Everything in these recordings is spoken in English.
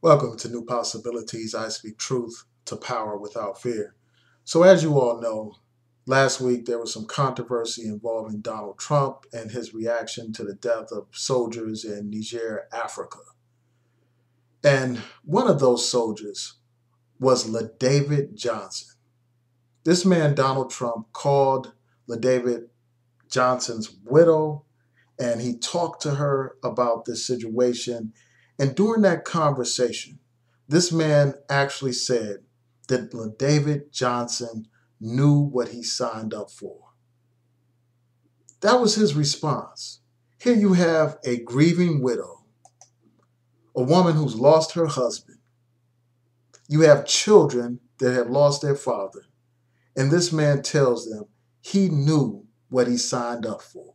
Welcome to New Possibilities. I speak truth to power without fear. So, as you all know, last week there was some controversy involving Donald Trump and his reaction to the death of soldiers in Niger, Africa. And one of those soldiers was LaDavid Johnson. This man, Donald Trump, called LaDavid Johnson's widow and he talked to her about this situation. And during that conversation, this man actually said that David Johnson knew what he signed up for. That was his response. Here you have a grieving widow, a woman who's lost her husband. You have children that have lost their father. And this man tells them he knew what he signed up for.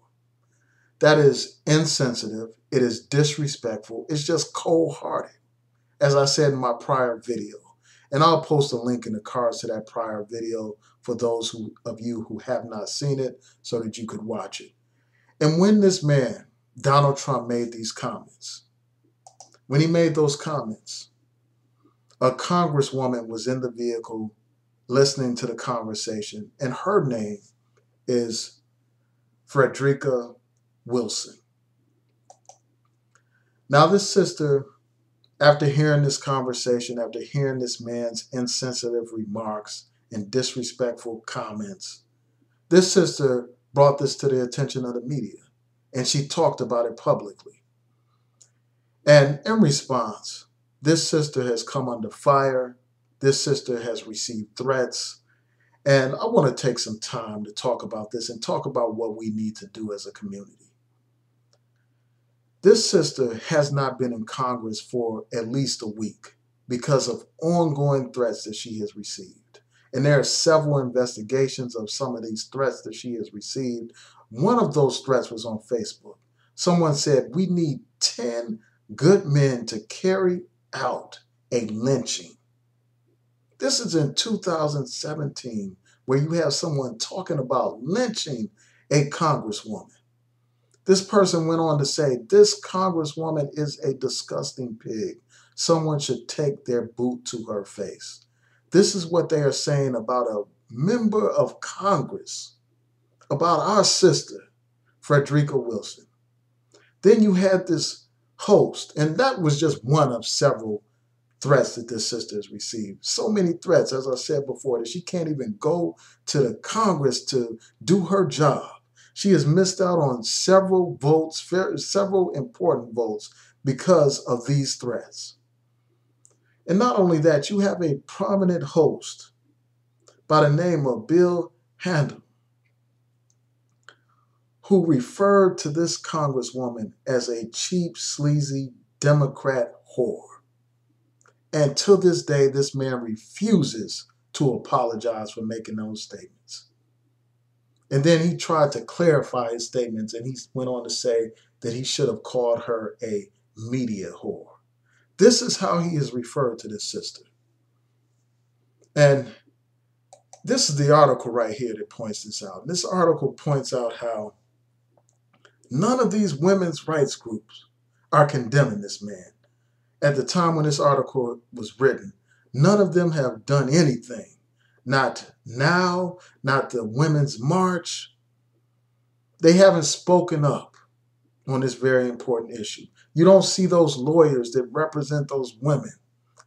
That is insensitive. It is disrespectful. It's just cold-hearted, as I said in my prior video. And I'll post a link in the cards to that prior video for those of you who have not seen it so that you could watch it. And when this man, Donald Trump, made these comments, when he made those comments, a congresswoman was in the vehicle listening to the conversation, and her name is Frederica Wilson. Now, this sister, after hearing this conversation, after hearing this man's insensitive remarks and disrespectful comments, this sister brought this to the attention of the media, and she talked about it publicly. And in response, this sister has come under fire. This sister has received threats. And I want to take some time to talk about this and talk about what we need to do as a community. This sister has not been in Congress for at least a week because of ongoing threats that she has received. And there are several investigations of some of these threats that she has received. One of those threats was on Facebook. Someone said, we need 10 good men to carry out a lynching. This is in 2017, where you have someone talking about lynching a congresswoman. This person went on to say, this congresswoman is a disgusting pig. Someone should take their boot to her face. This is what they are saying about a member of Congress, about our sister, Frederica Wilson. Then you had this host, and that was just one of several threats that this sister has received. So many threats, as I said before, that she can't even go to the Congress to do her job. She has missed out on several votes, several important votes because of these threats. And not only that, you have a prominent host by the name of Bill Handel, who referred to this congresswoman as a cheap, sleazy Democrat whore. And to this day, this man refuses to apologize for making those statements. And then he tried to clarify his statements, and he went on to say that he should have called her a media whore. This is how he is referred to this sister. And this is the article right here that points this out. This article points out how none of these women's rights groups are condemning this man. At the time when this article was written, none of them have done anything. Not now, not the Women's March. They haven't spoken up on this very important issue. You don't see those lawyers that represent those women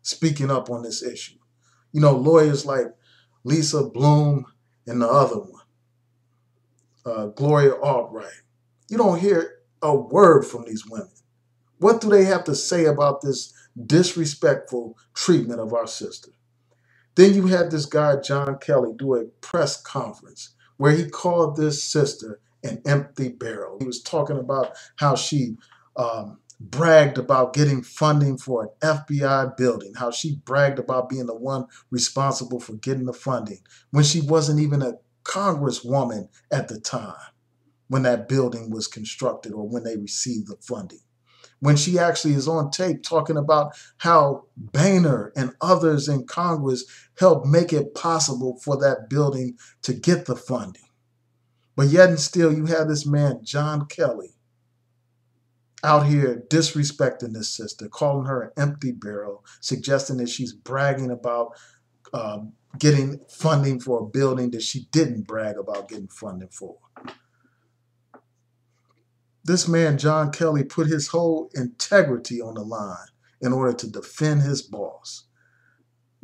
speaking up on this issue. You know, lawyers like Lisa Bloom and the other one, Gloria Albright. You don't hear a word from these women. What do they have to say about this disrespectful treatment of our sister? Then you had this guy, John Kelly, do a press conference where he called this sister an empty barrel. He was talking about how she bragged about getting funding for an FBI building, how she bragged about being the one responsible for getting the funding when she wasn't even a congresswoman at the time when that building was constructed or when they received the funding. When she actually is on tape talking about how Boehner and others in Congress helped make it possible for that building to get the funding. But yet and still, you have this man, John Kelly, out here disrespecting this sister, calling her an empty barrel, suggesting that she's bragging about uh, getting funding for a building that she didn't brag about getting funding for. This man, John Kelly, put his whole integrity on the line in order to defend his boss.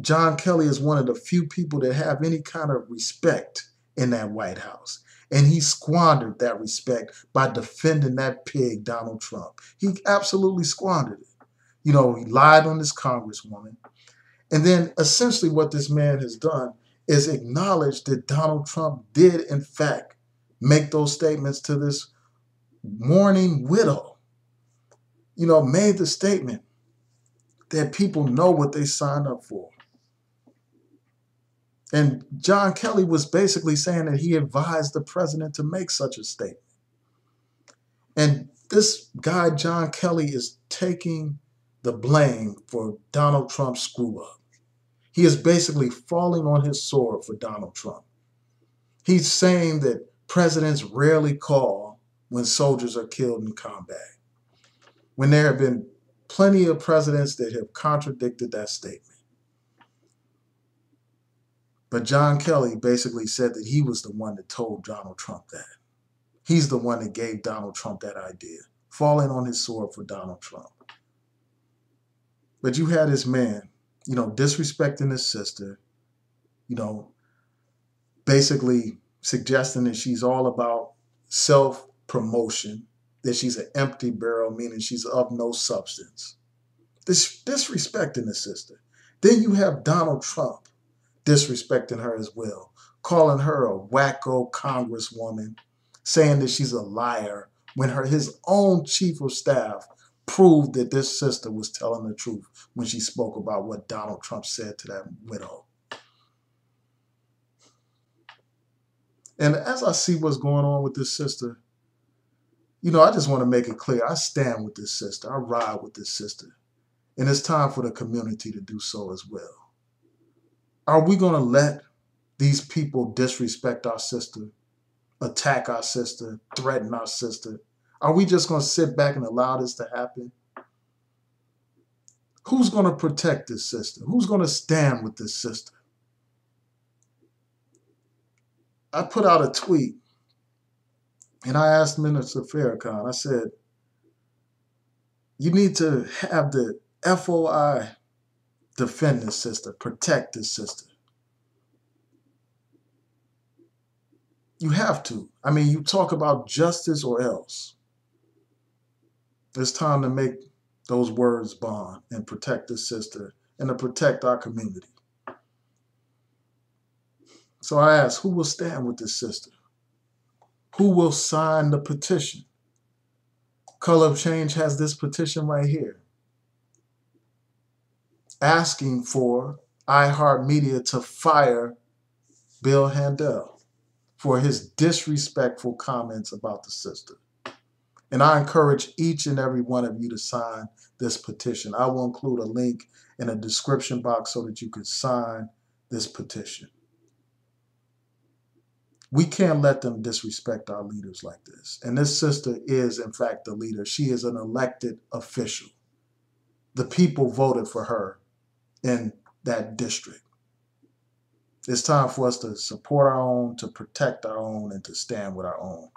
John Kelly is one of the few people that have any kind of respect in that White House. And he squandered that respect by defending that pig, Donald Trump. He absolutely squandered it. You know, he lied on this Congresswoman. And then essentially what this man has done is acknowledge that Donald Trump did, in fact, make those statements to this mourning widow. You know, made the statement that people know what they signed up for. And John Kelly was basically saying that he advised the president to make such a statement. And this guy, John Kelly, is taking the blame for Donald Trump's screw up. He is basically falling on his sword for Donald Trump. He's saying that presidents rarely call when soldiers are killed in combat, when there have been plenty of presidents that have contradicted that statement. But John Kelly basically said that he was the one that told Donald Trump that. He's the one that gave Donald Trump that idea, falling on his sword for Donald Trump. But you had this man, you know, disrespecting his sister, you know, basically suggesting that she's all about self-promotion, that she's an empty barrel, meaning she's of no substance. Disrespecting the sister. Then you have Donald Trump disrespecting her as well, calling her a wacko congresswoman, saying that she's a liar when his own chief of staff proved that this sister was telling the truth when she spoke about what Donald Trump said to that widow. And as I see what's going on with this sister, you know, I just want to make it clear, I stand with this sister. I ride with this sister. And it's time for the community to do so as well. Are we going to let these people disrespect our sister, attack our sister, threaten our sister? Are we just going to sit back and allow this to happen? Who's going to protect this sister? Who's going to stand with this sister? I put out a tweet and I asked Minister Farrakhan, I said, you need to have the FOI defend this sister, protect this sister. You have to. I mean, you talk about justice or else. It's time to make those words bond and protect this sister and to protect our community. So I asked, who will stand with this sister? Who will sign the petition? Color of Change has this petition right here, asking for iHeartMedia to fire Bill Handel for his disrespectful comments about the sister. And I encourage each and every one of you to sign this petition. I will include a link in a description box so that you can sign this petition. We can't let them disrespect our leaders like this. And this sister is, in fact, the leader. She is an elected official. The people voted for her in that district. It's time for us to support our own, to protect our own, and to stand with our own.